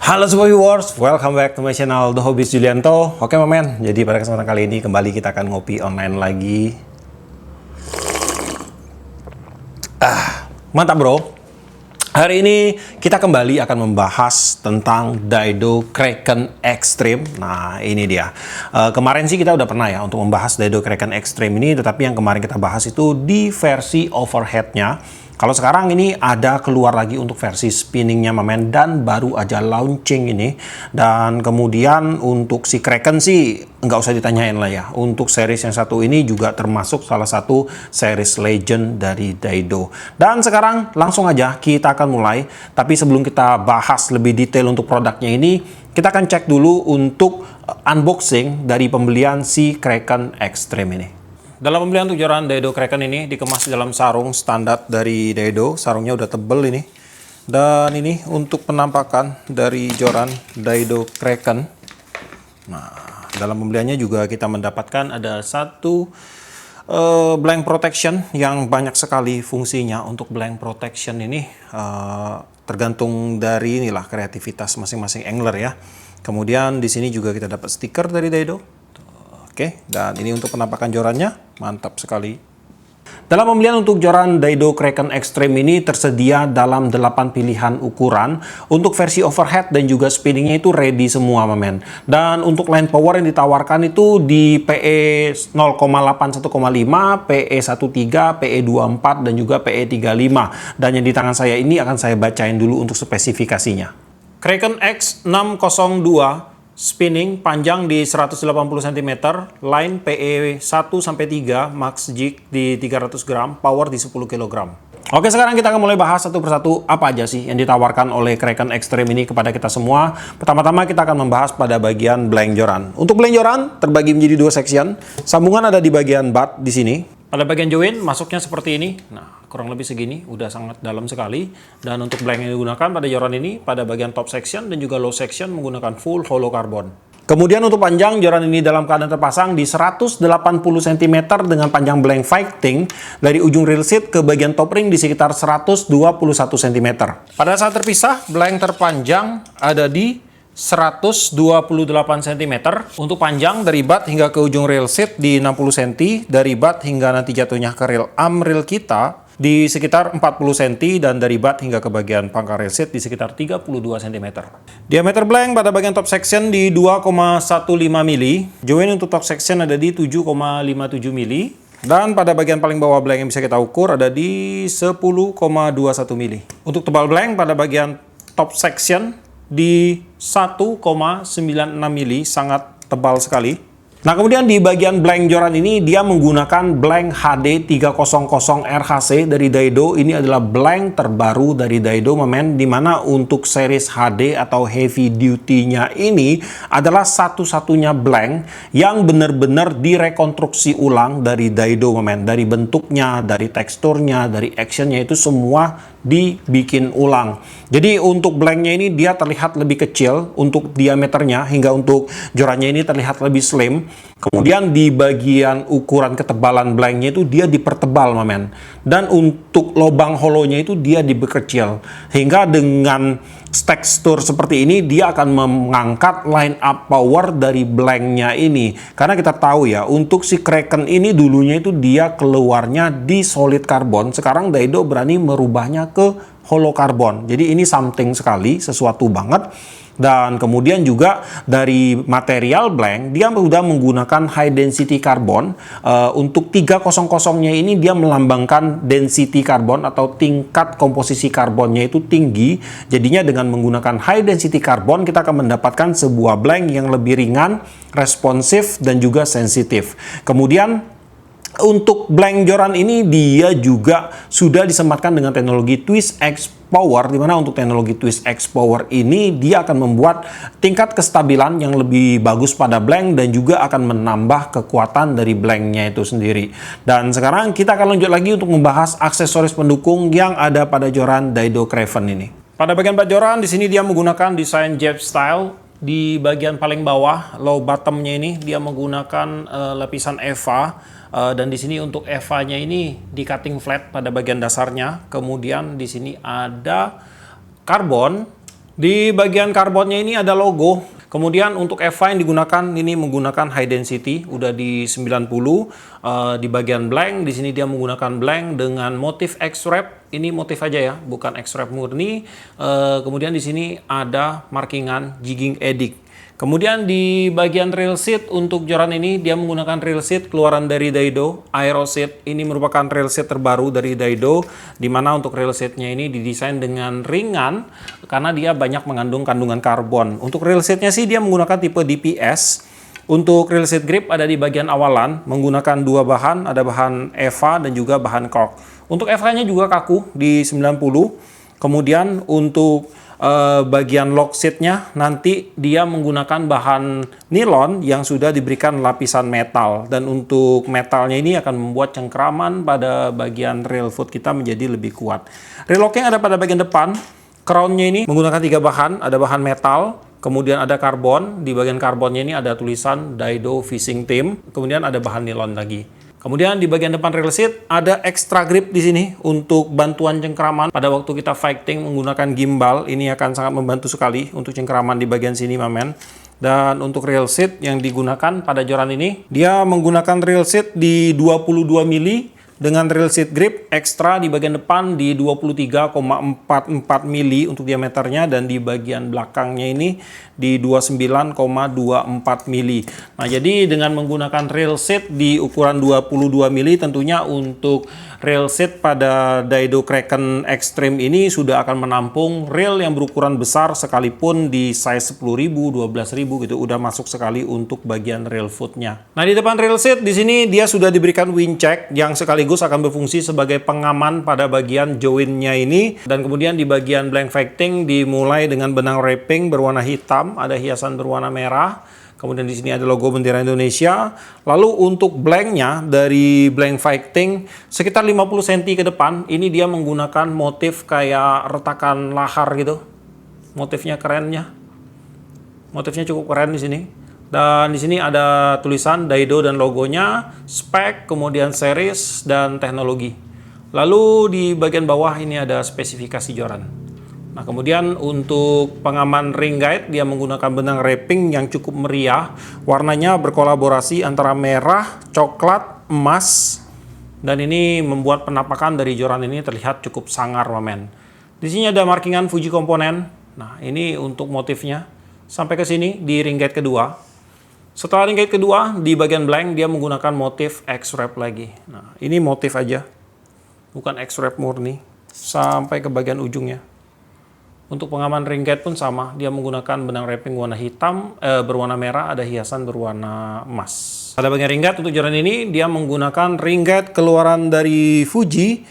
Halo semua viewers, welcome back to my channel The Hobbyist Julianto. Oke men, jadi pada kesempatan kali ini kembali kita akan ngopi online lagi. Mantap bro. Hari ini kita kembali akan membahas tentang Daido Kraken Extreme. Nah ini dia. Kemarin sih kita udah pernah ya untuk membahas Daido Kraken Extreme ini, tetapi yang kemarin kita bahas itu di versi overheadnya. Kalau sekarang ini ada keluar lagi untuk versi spinningnya mamen, dan baru aja launching ini. Dan kemudian untuk si Kraken sih nggak usah ditanyain lah ya. Untuk series yang satu ini juga termasuk salah satu series legend dari Daido. Dan sekarang langsung aja kita akan mulai. Tapi sebelum kita bahas lebih detail untuk produknya ini, kita akan cek dulu untuk unboxing dari pembelian si Kraken Extreme ini. Dalam pembelian untuk joran Daido Kraken ini dikemas dalam sarung standar dari Daido. Sarungnya udah tebel ini. Dan ini untuk penampakan dari joran Daido Kraken. Nah, dalam pembeliannya juga kita mendapatkan ada satu blank protection yang banyak sekali fungsinya. Untuk blank protection ini tergantung dari inilah kreativitas masing-masing angler ya. Kemudian di sini juga kita dapat stiker dari Daido. Oke, dan ini untuk penampakan jorannya, mantap sekali. Dalam pembelian untuk joran Daido Kraken Extreme ini tersedia dalam 8 pilihan ukuran. Untuk versi overhead dan juga spinningnya itu ready semua mamen. Dan untuk line power yang ditawarkan itu di PE 0,8 1,5, PE 13, PE 24 dan juga PE 35. Dan yang di tangan saya ini akan saya bacain dulu untuk spesifikasinya. Kraken X602 spinning panjang di 180 cm, line PE 1 sampai 3, max jig di 300 gram, power di 10 kg. Oke, sekarang kita akan mulai bahas satu persatu apa aja sih yang ditawarkan oleh Kraken Extreme ini kepada kita semua. Pertama-tama kita akan membahas pada bagian blank joran. Untuk blank joran terbagi menjadi dua section. Sambungan ada di bagian butt di sini. Pada bagian join masuknya seperti ini. Nah, kurang lebih segini, udah sangat dalam sekali. Dan untuk blank yang digunakan pada joran ini, pada bagian top section dan juga low section menggunakan full hollow carbon. Kemudian untuk panjang, joran ini dalam keadaan terpasang di 180 cm dengan panjang blank fighting dari ujung reel seat ke bagian top ring di sekitar 121 cm. Pada saat terpisah, blank terpanjang ada di 128 cm. Untuk panjang dari butt hingga ke ujung reel seat di 60 cm, dari butt hingga nanti jatuhnya ke reel arm reel kita di sekitar 40 cm, dan dari butt hingga ke bagian pangkal reel seat di sekitar 32 cm. Diameter blank pada bagian top section di 2,15 mili. Join untuk top section ada di 7,57 mili. Dan pada bagian paling bawah blank yang bisa kita ukur ada di 10,21 mili. Untuk tebal blank pada bagian top section di 1,96 mili, sangat tebal sekali. Nah, kemudian di bagian blank joran ini dia menggunakan blank HD 300 RHC dari Daido. Ini adalah blank terbaru dari Daido mamen, dimana untuk series HD atau heavy duty-nya ini adalah satu-satunya blank yang benar-benar direkonstruksi ulang dari Daido mamen. Dari bentuknya, dari teksturnya, dari actionnya itu semua dibikin ulang. Jadi untuk blanknya ini dia terlihat lebih kecil untuk diameternya, hingga untuk jorannya ini terlihat lebih slim. Kemudian di bagian ukuran ketebalan blanknya itu dia dipertebal mamen. Dan untuk lubang holonya itu dia diperkecil. Hingga dengan tekstur seperti ini dia akan mengangkat line up power dari blanknya ini. Karena kita tahu ya, untuk si Kraken ini dulunya itu dia keluarnya di solid carbon. Sekarang Daido berani merubahnya ke hollow carbon. Jadi ini something sekali, sesuatu banget. Dan kemudian juga dari material blank dia sudah menggunakan high density carbon. Untuk 300-nya ini dia melambangkan density carbon atau tingkat komposisi karbonnya itu tinggi. Jadinya dengan menggunakan high density carbon kita akan mendapatkan sebuah blank yang lebih ringan, responsif dan juga sensitif. Kemudian untuk blank joran ini dia juga sudah disematkan dengan teknologi Twist X Power, di mana untuk teknologi Twist X Power ini dia akan membuat tingkat kestabilan yang lebih bagus pada blank dan juga akan menambah kekuatan dari blanknya itu sendiri. Dan sekarang kita akan lanjut lagi untuk membahas aksesoris pendukung yang ada pada joran Daido Kraken ini. Pada bagian bat joran di sini dia menggunakan desain Jab style. Di bagian paling bawah low bottomnya ini dia menggunakan lapisan EVA. Dan di sini untuk EVA-nya ini di cutting flat pada bagian dasarnya. Kemudian di sini ada karbon Di bagian karbonnya ini ada logo. Kemudian untuk EVA yang digunakan ini menggunakan high density, udah di 90. Di bagian blank, di sini dia menggunakan blank dengan motif X-wrap. Ini motif aja ya, bukan X-wrap murni. Kemudian di sini ada markingan jigging edict. Kemudian di bagian rail seat untuk joran ini dia menggunakan rail seat keluaran dari Daido, Aero Seat. Ini merupakan rail seat terbaru dari Daido, di mana untuk rail seatnya ini didesain dengan ringan karena dia banyak mengandung kandungan karbon. Untuk rail seatnya sih dia menggunakan tipe DPS. Untuk rail seat grip ada di bagian awalan menggunakan dua bahan, ada bahan EVA dan juga bahan cork. Untuk EVA-nya juga kaku di 90. Kemudian untuk bagian lock seatnya nanti dia menggunakan bahan nilon yang sudah diberikan lapisan metal, dan untuk metalnya ini akan membuat cengkraman pada bagian rail foot kita menjadi lebih kuat. Rail locknya ada pada bagian depan. Crownnya ini menggunakan 3 bahan, ada bahan metal, kemudian ada karbon. Di bagian karbonnya ini ada tulisan Daido Fishing Team, kemudian ada bahan nilon lagi. Kemudian di bagian depan rail seat ada extra grip di sini untuk bantuan cengkraman. Pada waktu kita fighting menggunakan gimbal, ini akan sangat membantu sekali untuk cengkraman di bagian sini, mamen. Dan untuk rail seat yang digunakan pada joran ini, dia menggunakan rail seat di 22 mili dengan rail seat grip ekstra di bagian depan di 23,44 mili untuk diameternya, dan di bagian belakangnya ini di 29,24 mili. Nah, jadi dengan menggunakan rail seat di ukuran 22 mili tentunya untuk rail seat pada Daido Kraken Extreme ini sudah akan menampung rail yang berukuran besar sekalipun di size 10.000, 12.000 gitu, udah masuk sekali untuk bagian rail footnya. Nah, di depan rail seat di sini dia sudah diberikan wind check yang sekaligus akan berfungsi sebagai pengaman pada bagian joinnya ini. Dan kemudian di bagian blank fighting dimulai dengan benang wrapping berwarna hitam, ada hiasan berwarna merah. Kemudian di sini ada logo bendera Indonesia. Lalu untuk blanknya dari blank fighting sekitar 50 cm ke depan, ini dia menggunakan motif kayak retakan lahar gitu. Motifnya kerennya. Motifnya cukup keren di sini. Dan di sini ada tulisan Daido dan logonya, spek, kemudian series dan teknologi. Lalu di bagian bawah ini ada spesifikasi joran. Nah, kemudian untuk pengaman ring guide dia menggunakan benang wrapping yang cukup meriah. Warnanya berkolaborasi antara merah, coklat, emas. Dan ini membuat penampakan dari joran ini terlihat cukup sangar, mamen. Di sini ada markingan Fuji komponen. Nah, ini untuk motifnya. Sampai ke sini di ring guide kedua. Setelah ring guide kedua, di bagian blank dia menggunakan motif X-wrap lagi. Nah, ini motif aja. Bukan X-wrap murni. Sampai ke bagian ujungnya. Untuk pengaman ring guide pun sama, dia menggunakan benang wrapping warna hitam, berwarna merah, ada hiasan berwarna emas. Pada bagian ring guide untuk joran ini, dia menggunakan ring guide keluaran dari Fuji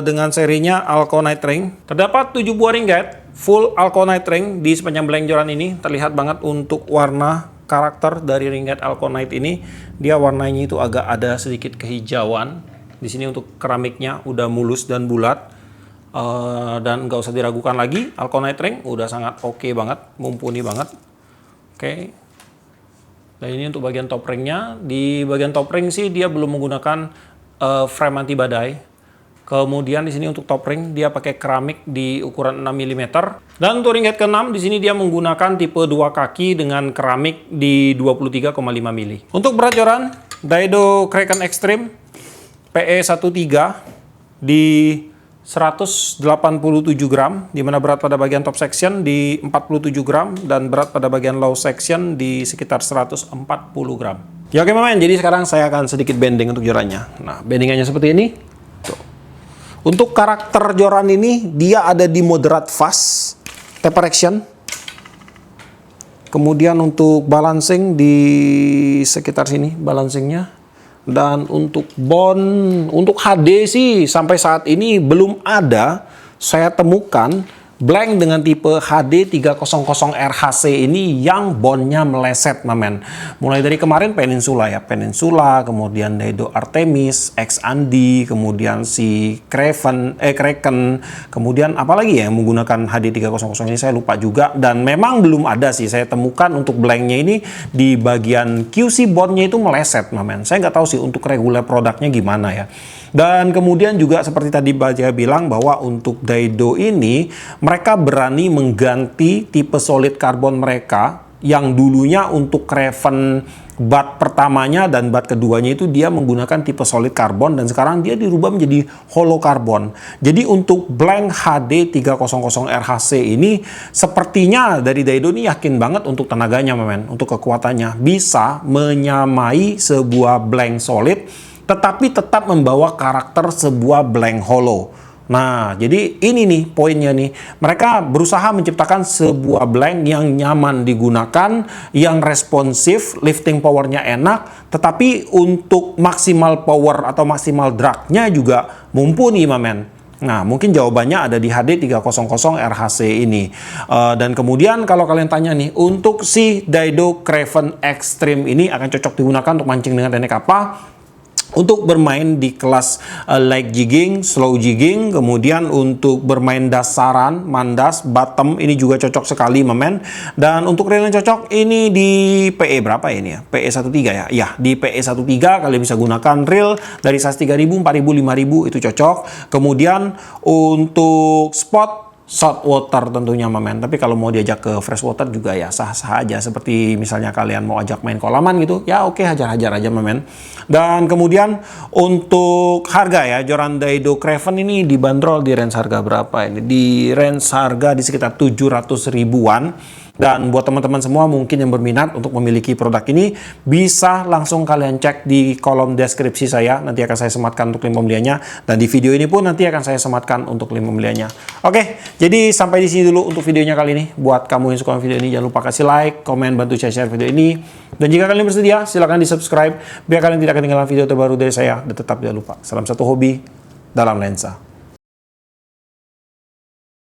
dengan serinya Alconite Ring. Terdapat 7 buah ring guide full Alconite Ring di sepanjang blank joran ini. Terlihat banget untuk warna karakter dari ring guide Alconite ini. Dia warnanya itu agak ada sedikit kehijauan. Di sini untuk keramiknya udah mulus dan bulat. Dan nggak usah diragukan lagi, Alconite Ring udah sangat oke banget, mumpuni banget. Oke. Dan ini untuk bagian top ringnya. Di bagian top ring sih dia belum menggunakan frame anti badai. Kemudian di sini untuk top ring dia pakai keramik di ukuran 6 mm. Dan untuk ring guide ke-6 di sini dia menggunakan tipe 2 kaki dengan keramik di 23,5 mm. Untuk berat joran Daido Kraken Extreme PE13 di 187 gram, di mana berat pada bagian top section di 47 gram dan berat pada bagian low section di sekitar 140 gram. Ya, oke, mamen, jadi sekarang saya akan sedikit bending untuk jorannya. Nah, bendingannya seperti ini. Tuh. Untuk karakter joran ini dia ada di moderate fast taper action. Kemudian untuk balancing di sekitar sini balancingnya. Dan untuk bond, untuk HD sih sampai saat ini belum ada saya temukan blank dengan tipe HD 300 RHC ini yang bondnya meleset, mamen. Mulai dari kemarin Peninsula ya, Peninsula, kemudian Daido Artemis, X Andi, kemudian si Kraken, kemudian apalagi ya yang menggunakan HD 300 ini saya lupa juga. Dan memang belum ada sih saya temukan untuk blanknya ini di bagian QC bondnya itu meleset, mamen. Saya nggak tahu sih untuk regular produknya gimana ya. Dan kemudian juga seperti tadi Baja bilang bahwa untuk Daido ini mereka berani mengganti tipe solid karbon mereka yang dulunya untuk Craven bat pertamanya dan bat keduanya itu dia menggunakan tipe solid karbon, dan sekarang dia dirubah menjadi hollow karbon. Jadi untuk Blank HD 300 RHC ini sepertinya dari Daido ini yakin banget untuk tenaganya, men, untuk kekuatannya bisa menyamai sebuah Blank solid tetapi tetap membawa karakter sebuah Blank hollow. Nah, jadi ini nih poinnya nih. Mereka berusaha menciptakan sebuah blank yang nyaman digunakan, yang responsif, lifting powernya enak, tetapi untuk maksimal power atau maksimal drag-nya juga mumpuni, mamen. Nah, mungkin jawabannya ada di HD 300 RHC ini. Dan kemudian kalau kalian tanya nih, untuk si Daido Craven Extreme ini akan cocok digunakan untuk mancing dengan teknik apa? Untuk bermain di kelas light jigging, slow jigging, kemudian untuk bermain dasaran, mandas, bottom, ini juga cocok sekali, mamen. Dan untuk reel yang cocok ini di PE berapa ini ya? PE 13 ya? Ya, di PE 13 kalian bisa gunakan reel dari size 3000, 4000, 5000 itu cocok. Kemudian untuk spot salt water tentunya, mamen. Tapi kalau mau diajak ke fresh water juga ya sah-sah aja. Seperti misalnya kalian mau ajak main kolaman gitu, ya oke, hajar-hajar aja, mamen. Dan kemudian untuk harga ya, Joran Daido Craven ini dibanderol di range harga berapa ini? Di range harga di sekitar 700 ribuan. Dan buat teman-teman semua mungkin yang berminat untuk memiliki produk ini, bisa langsung kalian cek di kolom deskripsi saya. Nanti akan saya sematkan untuk link pembeliannya. Dan di video ini pun nanti akan saya sematkan untuk link pembeliannya. Oke, jadi sampai di sini dulu untuk videonya kali ini. Buat kamu yang suka video ini, jangan lupa kasih like, komen, bantu share video ini. Dan jika kalian bersedia, silahkan di subscribe biar kalian tidak ketinggalan video terbaru dari saya. Dan tetap jangan lupa, salam satu hobi dalam lensa.